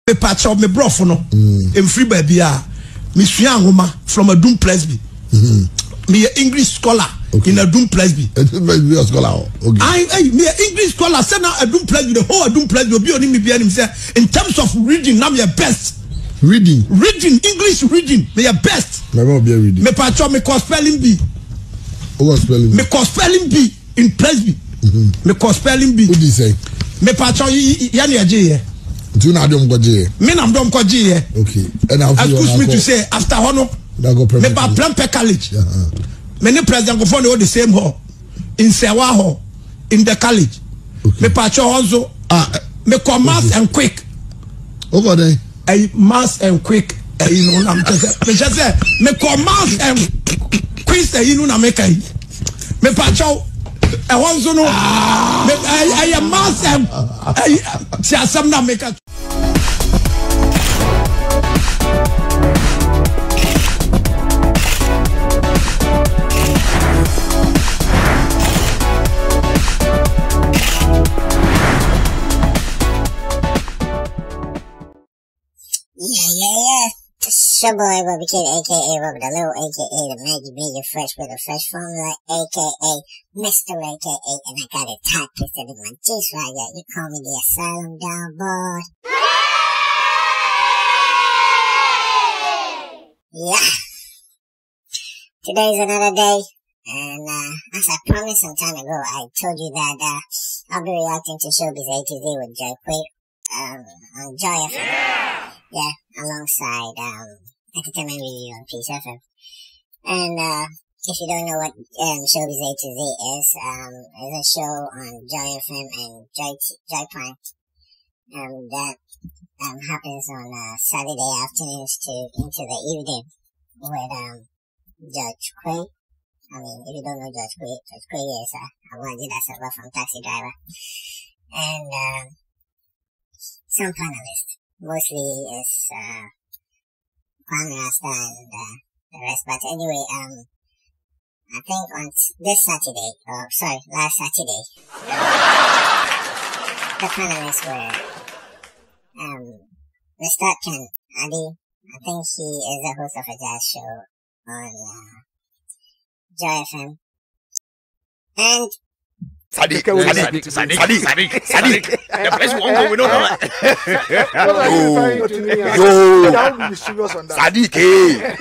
Me patch of me brofo no. In free baby me sua ngoma from a Doom Presby. Me English scholar in a Doom Presby. A scholar. Okay. I me English scholar say now a Doom Presby, the whole Doom Presby be on me be him say in terms of reading now me best. Reading English reading me best. Me be reading. Me patch of me cause spelling bee. What spelling? Me cause spelling bee in Presby. Me cause spelling bee. What do you say? Me patch of yani aje. Do not do go me nam dom ko je. Okay. And excuse me to say after hono me ba Prempeh college. Many president go for the same hall in Sewa hall in the college. Me patch also me come mass and quick. Over there. Mass and quick you know na me just say me come mass and quiz you know na me kai. Me patch also no I am mass and see some na make Yeah. Showboy Bobby Kid, aka Robert the Little, aka the Maggie Bigger Fresh with a fresh formula, aka Mr. aka, and I got it tight twisted in my juice right here. You call me the Asylum Down Boy. Yeah. Today's another day, and as I promised some time ago, I told you that I'll be reacting to Showbiz A to Z with Quaye on Joy FM. Yeah, alongside Entertainment Review on Peace FM. And if you don't know what Showbiz A to Z is a show on Joy FM and Joy Prime that happens on Saturday afternoons to into the evening with Judge Quaye. I mean, if you don't know Judge Quaye is a Wanji that's from Taxi Driver. And some panelists. Mostly is Quaye Rasta and the rest. But anyway, I think on this Saturday, last Saturday, the panelists were Mr. Ken Adi. I think he is the host of a jazz show on Joy FM. And Sadiq. The place won't go, we don't know. Sadiq, yo.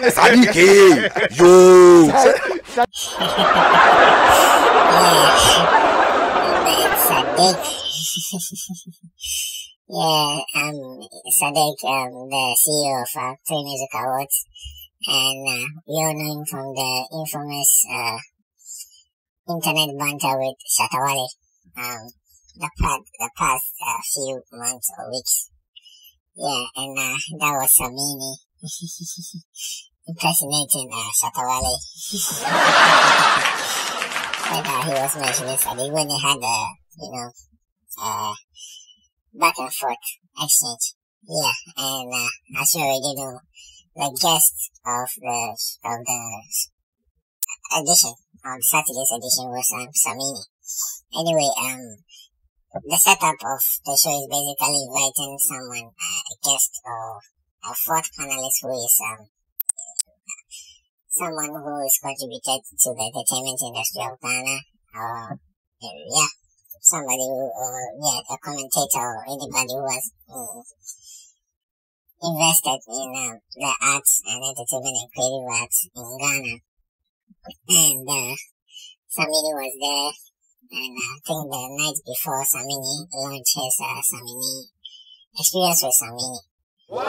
Sadiq. Yeah, Sadiq, the CEO of Three Music Awards, and we all know him from the infamous internet banter with Shatawale, the past few months or weeks. Yeah, and that was Samini impersonating Shatawale. And he was mentioning Sadiq when they had back and forth exchange. Yeah, and as you already know, the guest of the edition, Saturday's edition was Samini. Anyway, the setup of the show is basically inviting someone, a guest or a fourth panelist who is someone who is contributed to the entertainment industry of Ghana, or somebody who, a commentator or anybody who has invested in the arts and entertainment and creative arts in Ghana. And Samini was there, and I think the night before Samini launched his Samini Experience with Samini for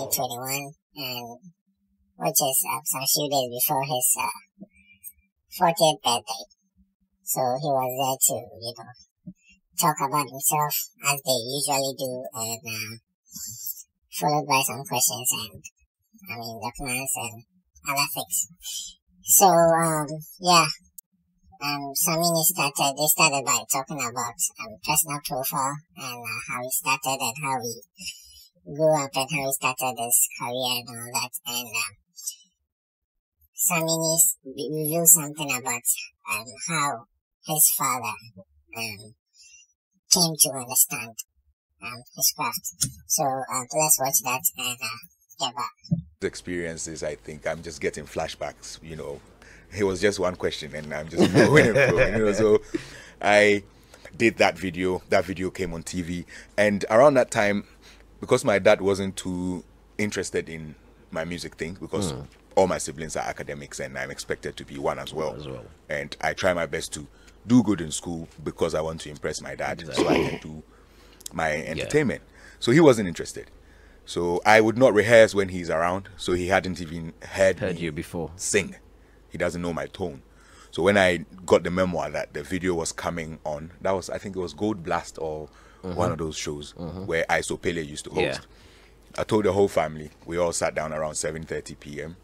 2021, and which is some few days before his 40th birthday. So he was there to, talk about himself as they usually do, and followed by some questions and the plans and other things. So, Samini they started by talking about personal profile and how he started and how he grew up and how he started his career and all that. And Samini revealed something about how his father came to understand his craft. So let's watch that and get back. The experiences, I think I'm just getting flashbacks. You know, it was just one question, and I'm just going and flowing. You know, so I did that video. That video came on TV, and around that time, because my dad wasn't too interested in my music thing, because all my siblings are academics and I'm expected to be one as well. And I try my best to do good in school because I want to impress my dad, so I can do my entertainment. So he wasn't interested. So I would not rehearse when he's around, so he hadn't even heard you before sing. He doesn't know my tone. So when I got the memoir that the video was coming on, that was, I think it was Gold Blast or one of those shows where Isopele used to host. I told the whole family. We all sat down around 7:30 p.m.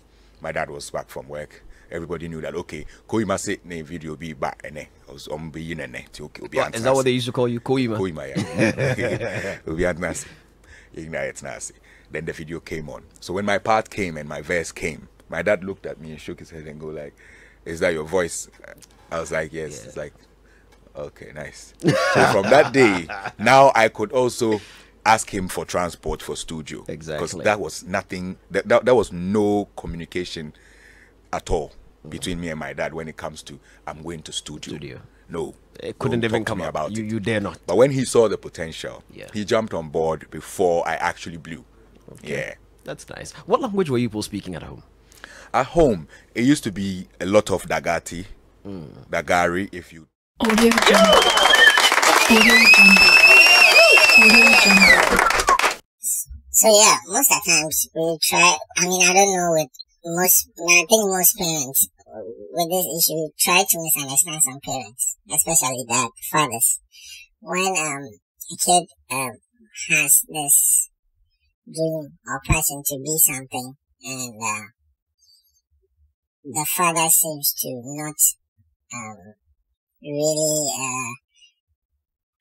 My dad was back from work. Everybody knew that, okay, Koima said ne video be back and was on be in and is that what they used to call you, Koima? Koima, yeah. Then the video came on. So when my part came and my verse came, my dad looked at me and shook his head and go like, "Is that your voice?" I was like, "Yes." It's like, okay, nice. So from that day, now I could also ask him for transport for studio. Exactly. Because that was nothing, that was no communication at all between me and my dad when it comes to, I'm going to studio. No. It couldn't even come about. You dare not. But when he saw the potential, he jumped on board before I actually blew. Okay. Yeah. That's nice. What language were you both speaking at home? At home, it used to be a lot of Dagati, Dagari, if you... Audio Jungle. Audio Jungle. Audio Jungle. So yeah, most of the times we try, I mean, I don't know, with most, I think most parents with this issue, we try to misunderstand some parents, especially dad, fathers. When a kid has this dream or passion to be something, and the father seems to not really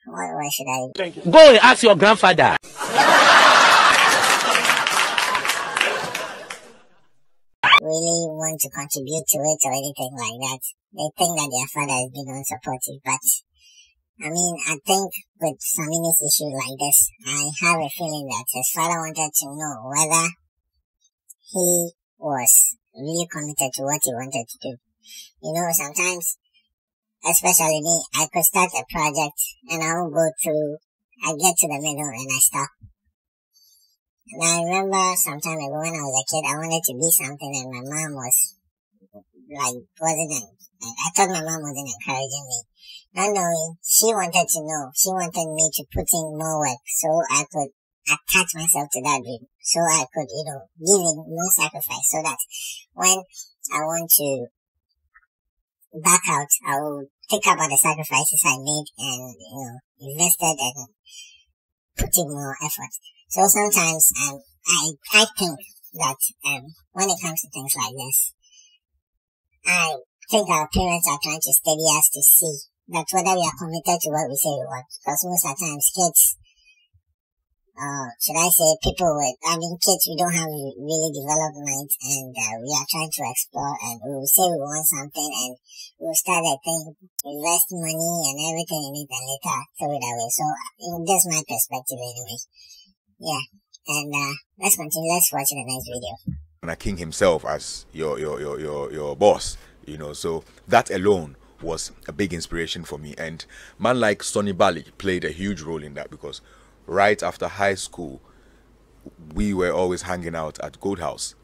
what should I go and ask your grandfather. Really want to contribute to it or anything like that. They think that their father is being unsupportive, but I mean, I think with Samini's issue like this, I have a feeling that his father wanted to know whether he was really committed to what he wanted to do. You know, sometimes, especially me, I could start a project and I will go through, I get to the middle and I stop. And I remember some time ago when I was a kid, I wanted to be something and my mom was like, I thought my mom wasn't encouraging me. Not knowing, she wanted to know, she wanted me to put in more work so I could attach myself to that dream. So I could, you know, give in more sacrifice so that when I want to back out, I will think about the sacrifices I made and, you know, invested and put in more effort. So sometimes I think that when it comes to things like this, I think our parents are trying to steady us to see that whether we are committed to what we say we want. Because most of the times kids, should I say people with, I mean kids, we don't have really developed minds and we are trying to explore and we will say we want something and we will start a thing, invest money and everything in it and later throw it away. So that's my perspective anyway. Yeah, and let's continue. Let's watch the next video. And a king himself as your boss, you know, so that alone was a big inspiration for me. And man like Sonny Bali played a huge role in that, because right after high school, we were always hanging out at Gold House.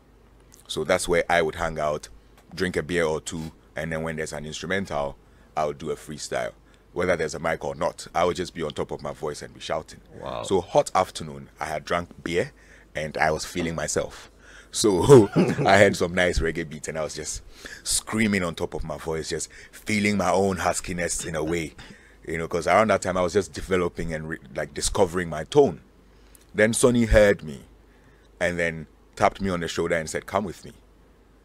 So that's where I would hang out, drink a beer or two, and then when there's an instrumental, I would do a freestyle. Whether there's a mic or not, I would just be on top of my voice and be shouting. Wow. So hot afternoon, I had drunk beer and I was feeling myself. So I had some nice reggae beats and I was just screaming on top of my voice, just feeling my own huskiness in a way. You know, because around that time I was just developing and like discovering my tone. Then Sonny heard me and then tapped me on the shoulder and said, "Come with me."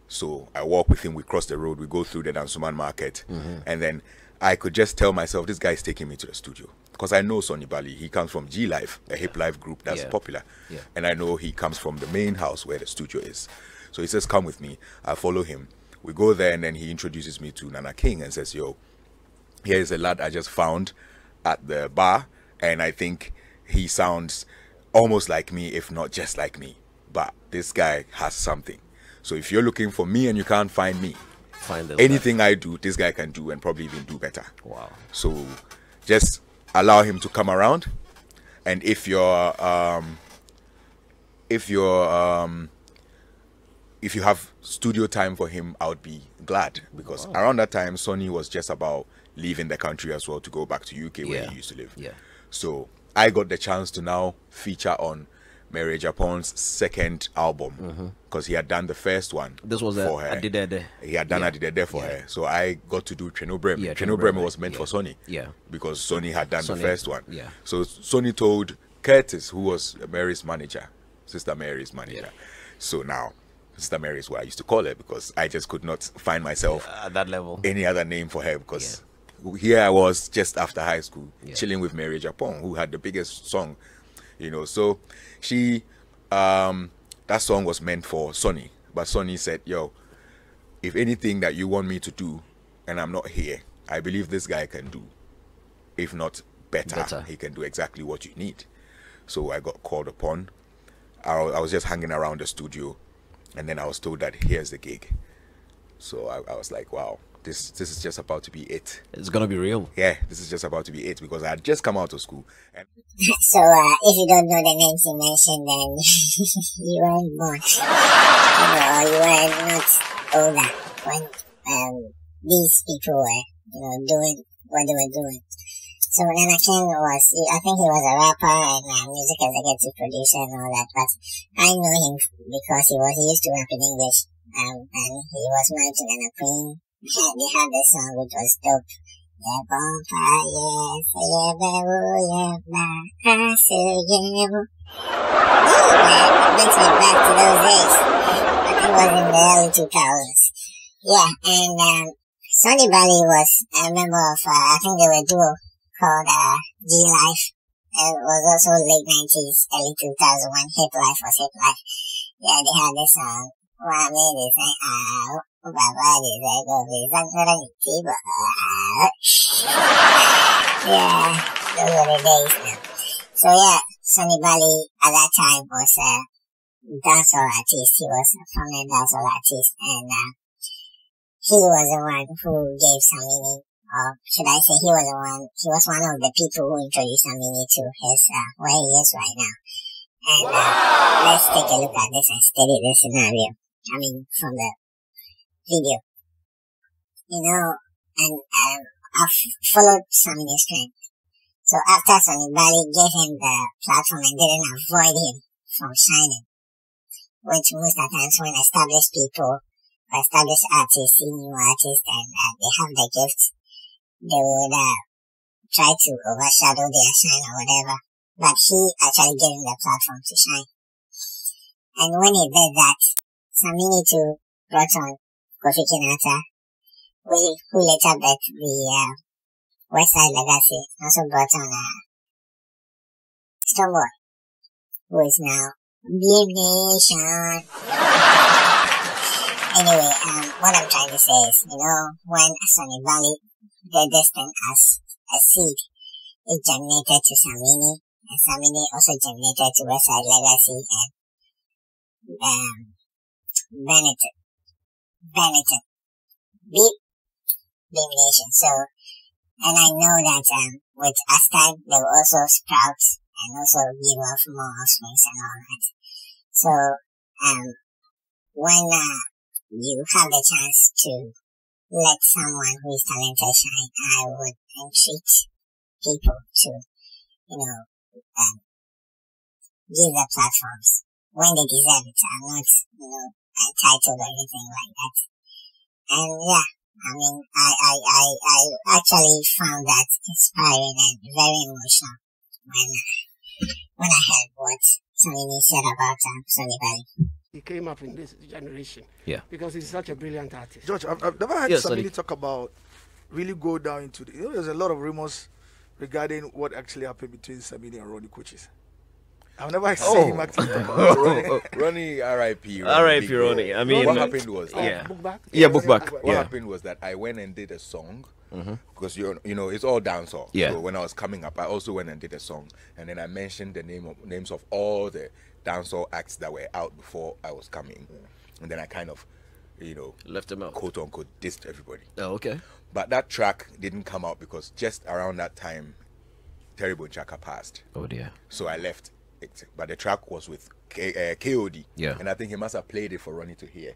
So I walk with him, we cross the road, we go through the Dansuman market, and then I could just tell myself, this guy is taking me to the studio. Because I know Sonny Bali, he comes from G Life, a hip life group that's popular. And I know he comes from the main house where the studio is. So he says, "Come with me." I follow him. We go there and then he introduces me to Nana King and says, "Yo, here is a lad I just found at the bar and I think he sounds almost like me, if not just like me. But this guy has something. So if you're looking for me and you can't find me, anything I do, this guy can do and probably even do better. Wow. So just allow him to come around. And if you have studio time for him, I would be glad, because around that time Sonny was just about leaving the country as well to go back to UK where he used to live. Yeah. So I got the chance to now feature on Mary Japon's second album, because he had done the first one. This was for her. Adidede. He had done Adidede for her. So I got to do Treno Breme. Treno Breme was meant for Sonny. Yeah. Because Sonny had done the first one. Yeah. So Sonny told Curtis, who was Mary's manager, Sister Mary's manager. Yeah. So now Sister Mary is what I used to call her, because I just could not find myself at that level any other name for her, because here I was just after high school chilling with Mary Japan, who had the biggest song, you know. So she that song was meant for Sonny, but Sonny said, yo, if anything that you want me to do and I'm not here, I believe this guy can do, if not better. He can do exactly what you need. So I got called upon. I was just hanging around the studio, and then I was told that here's the gig. So I was like, wow, this is just about to be it. It's gonna be real. Yeah, this is just about to be it, because I had just come out of school. And so if you don't know the names you mentioned, then you weren't born. You were not older when these people were, doing what they were doing. So Nana Ken I think he was a rapper and music executive producer and all that, but I know him because he used to rap in English, and he was married to Nana Queen. They had this song which was dope. Yeah, bomba, yes, yeah, man, it brings me back to those days. I think it was in the early 2000s. Yeah, and Sonny Bally was a member of, I think they were a duo called G Life. It was also late 90s, early 2000s when Hip Life was Hip Life. Yeah, they had this song. Yeah, those were the days now. So yeah, Sonny Bally at that time was a dancehall artist. He was a prominent dancehall artist, and he was the one who gave Samini, or should I say he was one of the people who introduced Samini to his, where he is right now. And let's take a look at this and study the scenario. I mean, from the video. And I've followed Samini's trend. So after Sonny Bally gave him the platform and didn't avoid him from shining, which most of the times when established people or established artists see new artists and they have the gift, they would try to overshadow their shine or whatever. But he actually gave him the platform to shine. And when he did that, Samini too brought on Kofi Kinata, who later bet the Westside Legacy, also brought on Stoneboy, who is now Beam Nation. Anyway, what I'm trying to say is, when Sonny Bally did this thing as a seed, it germinated to Samini, and Samini also germinated to Westside Legacy and Benetton, Beam Nation. So, and I know that with Astag, they will also sprout and also give off more offsprings and all that. So, when you have the chance to let someone who is talented shine, I would entreat people to, give the platforms when they deserve it. I'm not, entitled or anything like that. And yeah, I mean, I actually found that inspiring and very emotional when I heard what Samini said about Sonny Bally. He came up in this generation. Yeah. Because he's such a brilliant artist. George, I've never heard Samini talk about really go down into the, there's a lot of rumors regarding what actually happened between Samini and Ronnie Coaches. I've never seen him actually talk about Ronnie, R.I.P. R.I.P. Ronnie. I mean, what happened was Book Back. What happened was that I went and did a song because you know it's all dancehall. Yeah. So when I was coming up, I also went and did a song, and then I mentioned the names of all the dancehall acts that were out before I was coming, and then I kind of, left them out, quote unquote, dissed everybody. Oh, okay. But that track didn't come out because just around that time, Terrible Chaka passed. Oh dear. So I left it. But the track was with KOD. Yeah. And I think he must have played it for Ronnie to hear.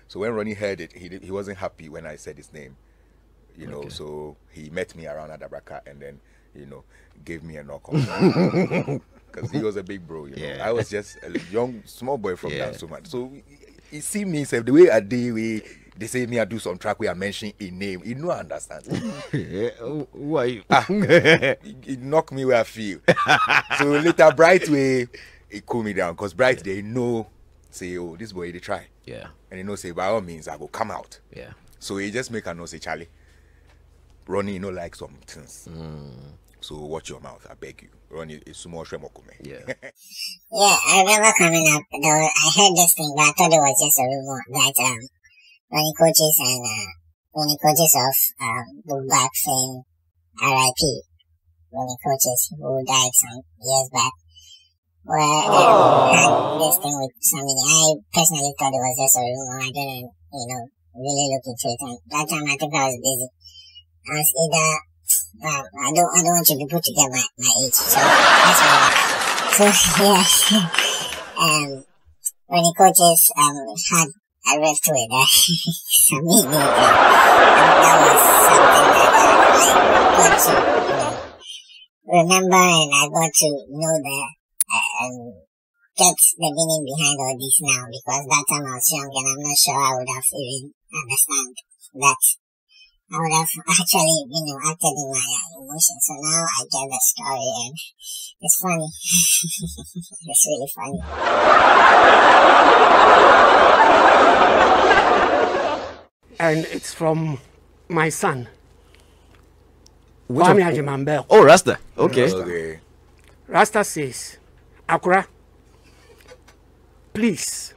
So when Ronnie heard it, he wasn't happy when I said his name. So he met me around Adabraka and then, gave me a knock on. Because he was a big bro, Yeah. I was just a young, small boy from Dansuman. So he see me, say, the way I did, they say me I do some track where I mention a name. You know I understand. Who are you? It knocked me where I feel. So later Bright way it cool me down because Bright they know say, oh, this boy they try. Yeah. And they know say by all means I go come out. Yeah. So he just make a know say Charlie. Ronnie like some things. So watch your mouth, I beg you. Ronnie is small shremokume. Yeah. Yeah, I remember coming up though I heard this thing but I thought it was just a rumor that Ronnie Coaches and Ronnie Coaches of the Black fame RIP. Ronnie Coaches who died some years back. Where had this thing with Samini. I personally thought it was just a rumor. I didn't, really look into it. And that time I think I was busy. I was either I don't want you people to get my age. So that's why. So yes. Ronnie Coaches had a rift with Samini. That was something that I got to remember and I got to know that get the meaning behind all this now because that time I was young and I'm not sure I would have even understand that. I would have actually, acted in my emotions. So now I get the story and it's funny. It's really funny. And it's from my son. Which Kwame of- Ajimambel. Oh, Rasta. Okay. Okay. Rasta says, Akura, please.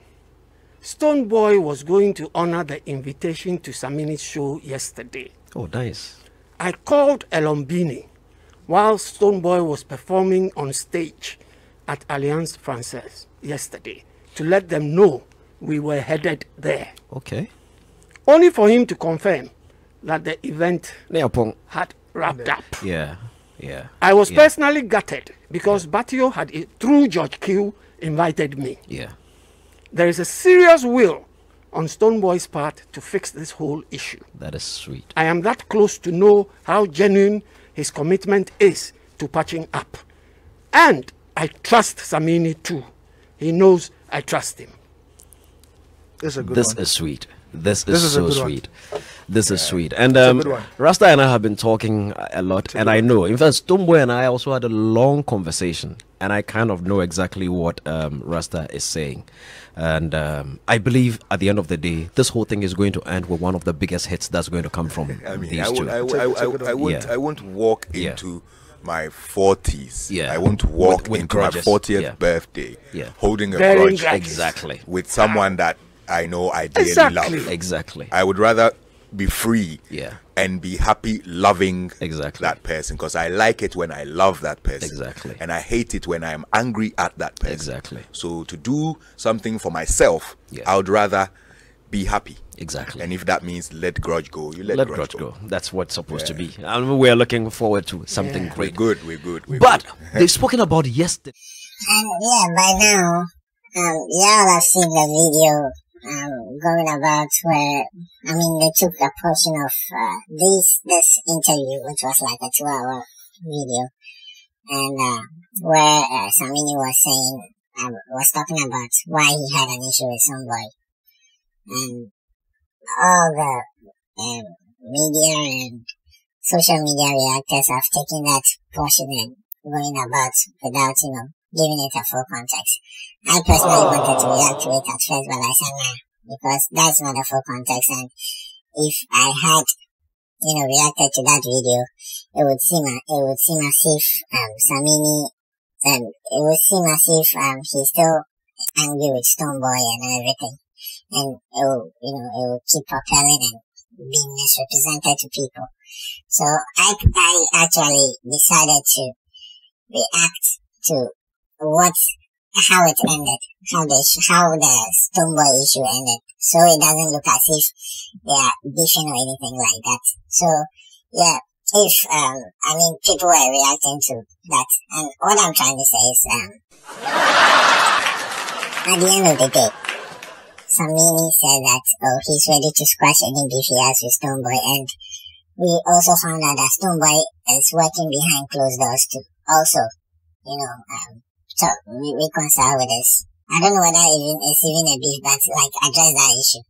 Stone Boy was going to honor the invitation to Samini's show yesterday. Oh, nice. I called Elombini while Stone Boy was performing on stage at Alliance Francaise yesterday to let them know we were headed there. Okay. Only for him to confirm that the event Neapong. had wrapped up. Yeah. Yeah. I was Yeah. personally gutted because Batio had, through George Q, invited me. Yeah. There is a serious will on Stone Boy's part to fix this whole issue. That is sweet. I am that close to know how genuine his commitment is to patching up. And I trust Samini too. He knows I trust him. This is a good This one. is sweet. This This is is a so good one. sweet. This is sweet. And a good one. Rasta and I have been talking a lot, and I know. In fact, Stoneboy and I also had a long conversation, and I kind of know exactly what Rasta is saying. And I believe at the end of the day, this whole thing is going to end with one of the biggest hits that's going to come from I mean, these I two. I won't walk Yeah. into my 40s. Yeah. I won't walk With into my grudges. 40th Yeah. birthday Yeah. holding a Bearing grudge grudges. Exactly. with someone that I know I dearly Exactly. love. Exactly. I would rather be free Yeah. and be happy loving Exactly. that person because I like it when I love that person. Exactly. And I hate it when I'm angry at that person. Exactly. So to do something for myself, Yeah. I would rather be happy. Exactly. And if that means let grudge go, you let, Let grudge grudge go. That's what's supposed to be. And we're looking forward to something Yeah. great. We're good. But they've spoken about yesterday. And yeah, by now, y'all have seen the video going about where, they took a portion of this interview, which was like a 2-hour video, and where Samini was saying, was talking about why he had an issue with Someboy, and all the media and social media reactors have taken that portion and going about without, giving it a full context. I personally wanted to react to it at first, but I said nah, because that's not the full context. And if I had, reacted to that video, it would seem as if Samini, it would seem as if he's still angry with Stoneboy and everything, and it will keep propelling and being misrepresented to people. So I actually decided to react to how it ended, how the Stonebwoy issue ended, so it doesn't look as if they are beefing or anything like that. So yeah, if people were reacting to that, and what I'm trying to say is at the end of the day, Samini said that he's ready to squash any beef he has with Stonebwoy, and we also found out that Stonebwoy is working behind closed doors to also, so reconcile with us. I don't know whether it's even a beef, but like address that issue.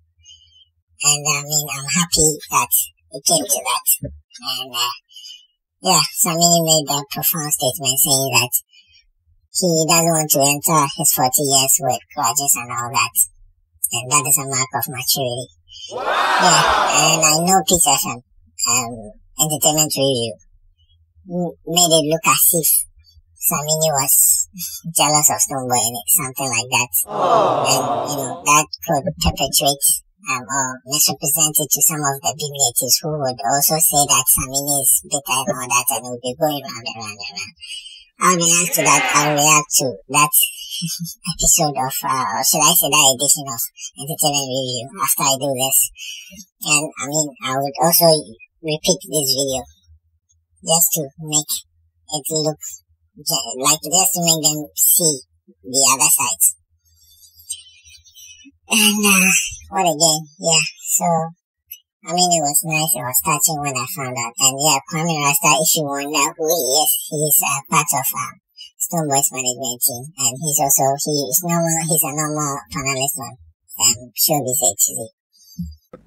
And I'm happy that it came to that. And Samini made a profound statement saying that he doesn't want to enter his 40 years with grudges and all that. And that is a mark of maturity. Wow. Yeah, and I know Peace FM, Entertainment Review, made it look as if Samini was jealous of Stonebwoy and something like that. Oh. And, that could perpetuate or misrepresent it to some of the big natives who would also say that Samini is bitter and all that, and it would be going round and round and round. I'll react to that episode of, or should I say that edition of Entertainment Review after I do this. And I would also repeat this video just to make it look like, just to make them see the other sides. And what again? Yeah, so it was nice, it was touching when I found out. And yeah, Kwame Rasta, if you wonder who he is, he's part of Stonebwoy's management team, and he's a normal panelist on Showbiz HZ.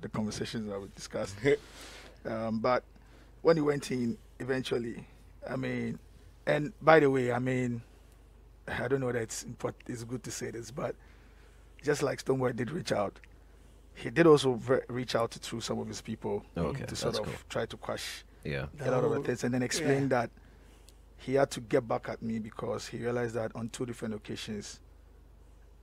The conversations that we discussed. But when he went in eventually, and by the way, I don't know whether it's good to say this, but just like Stonebwoy did reach out, he did also reach out to some of his people to sort of try to quash a lot of the things, and then explain that he had to get back at me because he realized that on 2 different occasions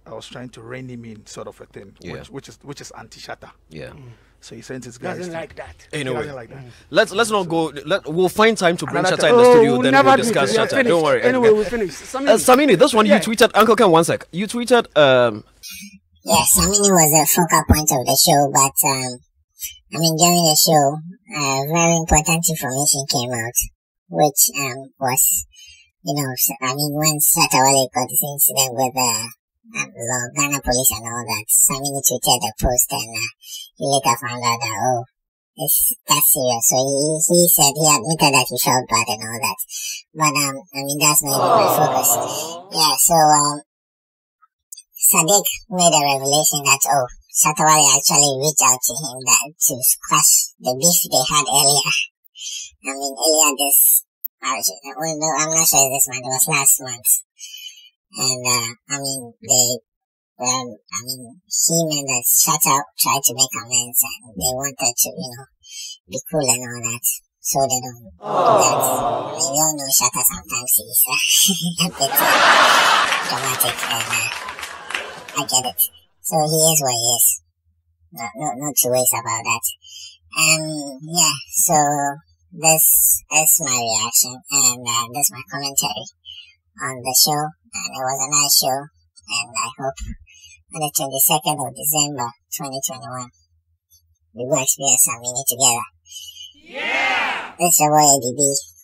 I was trying to rein him in, sort of a thing, which is anti-shatter. Yeah. So he sent his guys. Doesn't like that. Anyway, doesn't like that. Let's not go. We'll find time to bring Shatta in the studio. Then we'll discuss Shatta. Don't worry. Anyway, we'll finish. Samini, this one you tweeted. Uncle Ken, 1 sec. You tweeted. Yeah, Samini was a focal point of the show, but during the show, very important information came out, which was, when Satawale got this incident with Ghana police and all that, Samini tweeted a post, and he later found out that that's serious. So he said, he admitted that he felt bad and all that, but that's not even my focus. Yeah, so Sadiq made a revelation that Satawale actually reached out to him to squash the beef they had earlier. Earlier this, I'm not sure this month, it was last month. And, him and that Shatta tried to make amends, and they wanted to, be cool and all that. So they don't do that. We all know Shatta sometimes he's a bit dramatic, and I get it. So he is what he is. No 2 ways about that. So this is my reaction, and this is my commentary on the show, and it was a nice show, and I hope on the 22nd of December 2021 we will experience Samini together. Yeah! This is your boy ADB,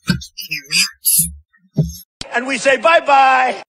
and I'm out. And we say bye-bye!